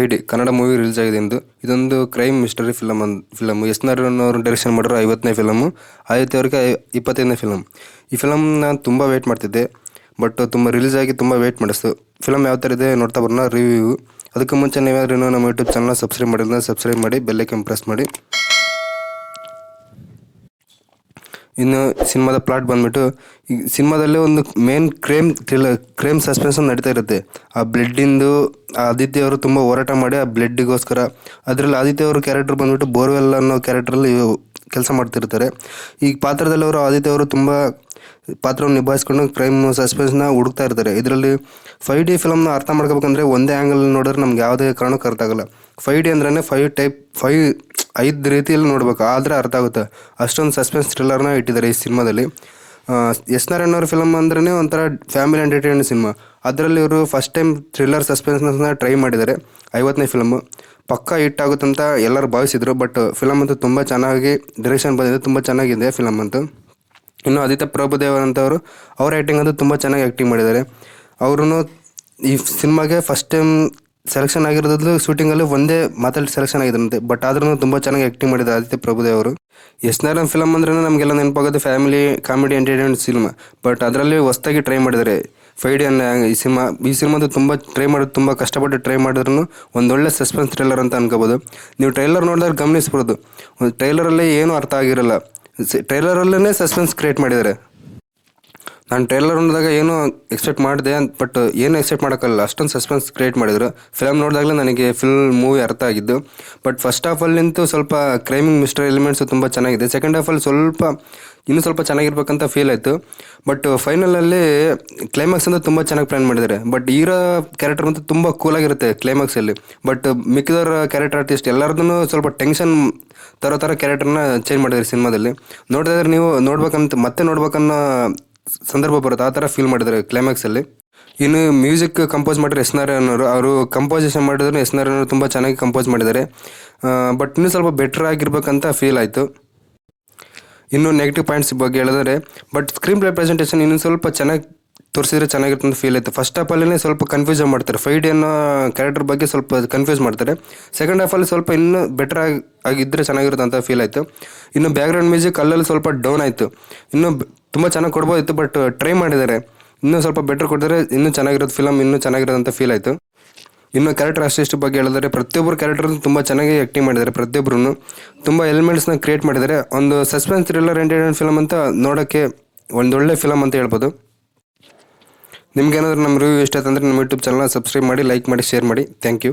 ID Kannada movie release ಆಗಿದೆ ಎಂದು. ಇದೊಂದು crime mystery film S Narayan ಅವರು ಡೈರೆಕ್ಷನ್ ಮಾಡಿರೋ 50ನೇ ಫಿಲಮು. ಆದಿತ್ಯ ಅವ್ರಿಗೆ 25ನೇ ಫಿಲಮ್. ಈ ಫಿಲಮ್ ನಾನು ತುಂಬ ವೇಟ್ ಮಾಡ್ತಿದ್ದೆ, ಬಟ್ ತುಂಬ ರಿಲೀಸ್ ಆಗಿ ತುಂಬ ವೇಟ್ ಮಾಡಿಸ್ತು. ಫಿಲಮ್ ಯಾವ ಥರ ಇದೆ ನೋಡ್ತಾ ಬರೋಣ ರಿವ್ಯೂ. ಅದಕ್ಕೆ ಮುಂಚೆ ನೀವ್ಯಾರು ನಮ್ಮ ಯೂಟ್ಯೂಬ್ ಚಾನಲ್ನ ಸಬ್ಸ್ಕ್ರೈಬ್ ಮಾಡಿದ್ರೆ ಸಬ್ಸ್ಕ್ರೈಬ್ ಮಾಡಿ, ಬೆಲ್ಲೈಕನ್ ಪ್ರೆಸ್ ಮಾಡಿ. ಇನ್ನು ಸಿನಿಮಾದ ಪ್ಲಾಟ್ ಬಂದ್ಬಿಟ್ಟು, ಈ ಸಿನಿಮಾದಲ್ಲಿ ಒಂದು ಮೇನ್ ಕ್ರೈಮ್ ಸಸ್ಪೆನ್ಸ್ ನಡೀತಾ ಇರುತ್ತೆ. ಆ ಬ್ಲಡ್ಡಿಂದು ಆದಿತ್ಯ ಅವರು ತುಂಬ ಹೋರಾಟ ಮಾಡಿ ಆ ಬ್ಲಡ್ಡಿಗೋಸ್ಕರ. ಅದರಲ್ಲಿ ಆದಿತ್ಯ ಅವ್ರ ಕ್ಯಾರೆಕ್ಟರ್ ಬಂದ್ಬಿಟ್ಟು ಬೋರ್ವೆಲ್ ಅನ್ನೋ ಕ್ಯಾರೆಕ್ಟ್ರಲ್ಲಿ ಕೆಲಸ ಮಾಡ್ತಿರ್ತಾರೆ. ಈ ಪಾತ್ರದಲ್ಲಿ ಅವರು ಆದಿತ್ಯ ಅವರು ತುಂಬ ಪಾತ್ರವನ್ನು ನಿಭಾಯಿಸ್ಕೊಂಡು ಕ್ರೈಮ್ ಸಸ್ಪೆನ್ಸ್ನ ಹುಡುಕ್ತಾ ಇರ್ತಾರೆ. ಇದರಲ್ಲಿ 5D ಫಿಲಮ್ನ ಅರ್ಥ ಮಾಡ್ಕೋಬೇಕಂದ್ರೆ ಒಂದೇ ಆ್ಯಂಗಲ್ ನೋಡಿದ್ರೆ ನಮ್ಗೆ ಯಾವುದೇ ಕಾರಣಕ್ಕೂ ಅರ್ಥ ಆಗಲ್ಲ. 5D ಅಂದ್ರೆ 5 ರೀತಿಯಲ್ಲಿ ನೋಡ್ಬೇಕು, ಆದರೆ ಅರ್ಥ ಆಗುತ್ತೆ. ಅಷ್ಟೊಂದು ಸಸ್ಪೆನ್ಸ್ ಥ್ರಿಲ್ಲರ್ನ ಇಟ್ಟಿದ್ದಾರೆ ಈ ಸಿನಿಮಾದಲ್ಲಿ. ಎಸ್ ನಾರಾಯಣ್ ಅವ್ರ ಫಿಲಮ್ ಅಂದ್ರೆ ಒಂಥರ ಫ್ಯಾಮಿಲಿ ಎಂಟರ್ಟೈನ್ಮೆಂಟ್ ಸಿನಿಮಾ. ಅದರಲ್ಲಿ ಇವರು ಫಸ್ಟ್ ಟೈಮ್ ಥ್ರಿಲ್ಲರ್ ಸಸ್ಪೆನ್ಸ್ನ ಟ್ರೈ ಮಾಡಿದ್ದಾರೆ. 50ನೇ ಫಿಲಮು ಪಕ್ಕಾ ಹಿಟ್ ಆಗುತ್ತಂತ ಎಲ್ಲರೂ ಭಾವಿಸಿದರು. ಬಟ್ ಫಿಲಮ್ ಅಂತೂ ತುಂಬ ಚೆನ್ನಾಗಿ ಡೈರೆಕ್ಷನ್ ಬಂದಿದೆ, ತುಂಬ ಚೆನ್ನಾಗಿದೆ ಫಿಲಮ್ ಅಂತೂ. ಇನ್ನು ಆದಿತ್ಯ ಪ್ರಭುದೇವ ಅಂತವರು ಅವ್ರ ಆ್ಯಕ್ಟಿಂಗ್ ಅಂತೂ ತುಂಬ ಚೆನ್ನಾಗಿ ಆ್ಯಕ್ಟಿಂಗ್ ಮಾಡಿದ್ದಾರೆ. ಅವರು ಈ ಸಿನಿಮಾಗೆ ಫಸ್ಟ್ ಟೈಮ್ ಸೆಲೆಕ್ಷನ್ ಆಗಿರೋದು ಶೂಟಿಂಗಲ್ಲಿ ಒಂದೇ ಮಾತಾಡಿ ಸೆಲೆಕ್ಷನ್ ಆಗಿದ್ರಂತೆ. ಬಟ್ ಆದ್ರೂ ತುಂಬ ಚೆನ್ನಾಗಿ ಆ್ಯಕ್ಟಿಂಗ್ ಮಾಡಿದ್ದಾರೆ ಆದಿತ್ಯ ಪ್ರಭುದೇವ್ ಅವರು. ಎಸ್ ನಾರಾಯಣ್ ಫಿಲಮ್ ಅಂದ್ರೆ ನಮಗೆಲ್ಲ ನೆನಪಾಗೋದು family comedy entertainment cinema. But ಅದರಲ್ಲಿ ಹೊಸದಾಗಿ ಟ್ರೈ ಮಾಡಿದ್ದಾರೆ 5D ಅನ್ನೋ ಈ ಸಿನಿಮಾದು ತುಂಬ ಟ್ರೈ ಮಾಡೋದು, ತುಂಬ ಕಷ್ಟಪಟ್ಟು ಟ್ರೈ ಮಾಡಿದ್ರು ಒಂದೊಳ್ಳೆ ಸಸ್ಪೆನ್ಸ್ ಥ್ರಿಲ್ಲರ್ ಅಂತ ಅನ್ಕೋಬೋದು. ನೀವು ಟ್ರೈಲರ್ ನೋಡಿದಾಗ ಗಮನಿಸ್ಬೋದು, ಟ್ರೈಲರಲ್ಲಿ ಏನೂ ಅರ್ಥ ಆಗಿರಲ್ಲ. ಟ್ರೈಲರಲ್ಲೇ ಸಸ್ಪೆನ್ಸ್ ಕ್ರಿಯೇಟ್ ಮಾಡಿದ್ದಾರೆ. ನಾನು ಟ್ರೈಲರ್ ನೋಡಿದಾಗ ಏನೂ ಎಕ್ಸ್ಪೆಕ್ಟ್ ಮಾಡಿದೆ, ಬಟ್ ಏನು ಎಕ್ಸ್ಪೆಕ್ಟ್ ಮಾಡೋಕ್ಕಲ್ಲ, ಅಷ್ಟೊಂದು ಸಸ್ಪೆನ್ಸ್ ಕ್ರಿಯೇಟ್ ಮಾಡಿದರು. ಫಿಲಮ್ ನೋಡಿದಾಗಲೇ ನನಗೆ ಫುಲ್ ಮೂವಿ ಅರ್ಥ ಆಗಿದ್ದು. ಬಟ್ ಫಸ್ಟ್ ಹಾಫಲ್ಲಿಂತೂ ಸ್ವಲ್ಪ ಕ್ರೈಮಿಂಗ್ ಮಿಸ್ಟರ್ ಎಲಿಮೆಂಟ್ಸು ತುಂಬ ಚೆನ್ನಾಗಿದೆ. ಸೆಕೆಂಡ್ ಹಾಫಲ್ಲಿ ಇನ್ನೂ ಸ್ವಲ್ಪ ಚೆನ್ನಾಗಿರ್ಬೇಕಂತ ಫೀಲ್ ಆಯಿತು. ಬಟ್ ಫೈನಲಲ್ಲಿ ಕ್ಲೈಮ್ಯಾಕ್ಸ್ ಅಂತ ತುಂಬ ಚೆನ್ನಾಗಿ ಪ್ಲ್ಯಾನ್ ಮಾಡಿದ್ದಾರೆ. ಬಟ್ ಹೀರೋ ಕ್ಯಾರೆಕ್ಟರ್ ಅಂತೂ ತುಂಬ ಕೂಲಾಗಿರುತ್ತೆ ಕ್ಲೈಮ್ಯಾಕ್ಸಲ್ಲಿ. ಬಟ್ ಮಿಕ್ಕಿದವ್ರ ಕ್ಯಾರೆಕ್ಟರ್ ಆರ್ಟಿಸ್ಟ್ ಎಲ್ಲರದೂ ಸ್ವಲ್ಪ ಟೆನ್ಷನ್ ತರೋ ಥರ ಕ್ಯಾರೆಕ್ಟರ್ನ ಚೇಂಜ್ ಮಾಡಿದ್ದಾರೆ ಸಿನಿಮಾದಲ್ಲಿ. ನೋಡಿದ್ರೆ ನೀವು ಮತ್ತೆ ನೋಡ್ಬೇಕನ್ನೋ ಸಂದರ್ಭ ಬರುತ್ತೆ, ಆ ಥರ ಫೀಲ್ ಮಾಡಿದ್ದಾರೆ ಕ್ಲೈಮ್ಯಾಕ್ಸಲ್ಲಿ. ಇನ್ನು ಮ್ಯೂಸಿಕ್ ಕಂಪೋಸ್ ಮಾಡಿದ್ರೆ ಎಸ್ ನಾರಾಯಣ್ ಅವರು ಕಂಪೋಸಿಷನ್ ಮಾಡಿದ್ರು ಎಸ್ ನಾರಾಯಣ್ ಅವರು ತುಂಬ ಚೆನ್ನಾಗಿ ಕಂಪೋಸ್ ಮಾಡಿದ್ದಾರೆ. ಬಟ್ ಇನ್ನೂ ಸ್ವಲ್ಪ ಬೆಟರ್ ಆಗಿರ್ಬೇಕಂತ ಫೀಲ್ ಆಯಿತು. ಇನ್ನು ನೆಗೆಟಿವ್ ಪಾಯಿಂಟ್ಸ್ ಬಗ್ಗೆ ಹೇಳಿದ್ರೆ, ಬಟ್ ಸ್ಕ್ರೀನ್ ಪ್ಲೇ ಪ್ರೆಸೆಂಟೇಷನ್ ಇನ್ನೂ ಸ್ವಲ್ಪ ಚೆನ್ನಾಗಿ ತೋರಿಸಿದ್ರೆ ಚೆನ್ನಾಗಿರುತ್ತೆ ಅಂತ ಫೀಲ್ ಆಯಿತು. ಫಸ್ಟ್ ಹಾಫಲ್ಲೇ ಸ್ವಲ್ಪ ಕನ್ಫ್ಯೂಸ್ ಮಾಡ್ತಾರೆ, 5D ಅನ್ನೋ ಕ್ಯಾರೆಕ್ಟರ್ ಬಗ್ಗೆ ಸ್ವಲ್ಪ ಕನ್ಫ್ಯೂಸ್ ಮಾಡ್ತಾರೆ. ಸೆಕೆಂಡ್ ಹಾಫಲ್ಲಿ ಸ್ವಲ್ಪ ಇನ್ನೂ ಬೆಟರ್ ಆಗಿದ್ದರೆ ಚೆನ್ನಾಗಿರುತ್ತೆ ಅಂತ ಫೀಲ್ ಆಯಿತು. ಇನ್ನು ಬ್ಯಾಕ್ಗ್ರೌಂಡ್ ಮ್ಯೂಸಿಕ್ ಅಲ್ಲಲ್ಲಿ ಸ್ವಲ್ಪ ಡೌನ್ ಆಯಿತು. ಇನ್ನೂ ತುಂಬ ಚೆನ್ನಾಗಿ ಕೊಡ್ಬೋದಿತ್ತು, ಬಟ್ ಟ್ರೈ ಮಾಡಿದ್ದಾರೆ. ಇನ್ನೂ ಸ್ವಲ್ಪ ಬೆಟರ್ ಕೊಡಿದ್ರೆ ಇನ್ನೂ ಚೆನ್ನಾಗಿರೋದು ಫಿಲಮ್, ಇನ್ನೂ ಚೆನ್ನಾಗಿರೋದು ಅಂತ ಫೀಲ್ ಆಯಿತು. ಇನ್ನು ಕ್ಯಾರೆಕ್ಟರ್ ಆರ್ಟಿಸ್ಟ್ ಬಗ್ಗೆ ಹೇಳಿದ್ರೆ, ಪ್ರತಿಯೊಬ್ಬರು ಕ್ಯಾರೆಕ್ಟರ್ ತುಂಬ ಚೆನ್ನಾಗಿ ಆ್ಯಕ್ಟಿಂಗ್ ಮಾಡಿದ್ದಾರೆ. ಪ್ರತಿಯೊಬ್ಬರು ತುಂಬ ಎಲಿಮೆಂಟ್ಸ್ನ ಕ್ರಿಯೇಟ್ ಮಾಡಿದ್ದಾರೆ. ಒಂದು ಸಸ್ಪೆನ್ಸ್ ಥ್ರಿಲ್ಲರ್ ಎಂಟರ್ಟೈನ್ಮೆಂಟ್ ಫಿಲಮ್ ಅಂತ ನೋಡೋಕ್ಕೆ ಒಂದೊಳ್ಳೆ ಫಿಲಮ್ ಅಂತ ಹೇಳ್ಬೋದು. ನಿಮ್ಗೇನಾದರೂ ನಮ್ಮ ರಿವ್ಯೂ ಇಷ್ಟ ಆಯ್ತಂದರೆ ನಮ್ಮ ಯೂಟ್ಯೂಬ್ ಚಾನಲ್ನ ಸಬ್ಸ್ಕ್ರೈಬ್ ಮಾಡಿ, ಲೈಕ್ ಮಾಡಿ, ಶೇರ್ ಮಾಡಿ. Thank you.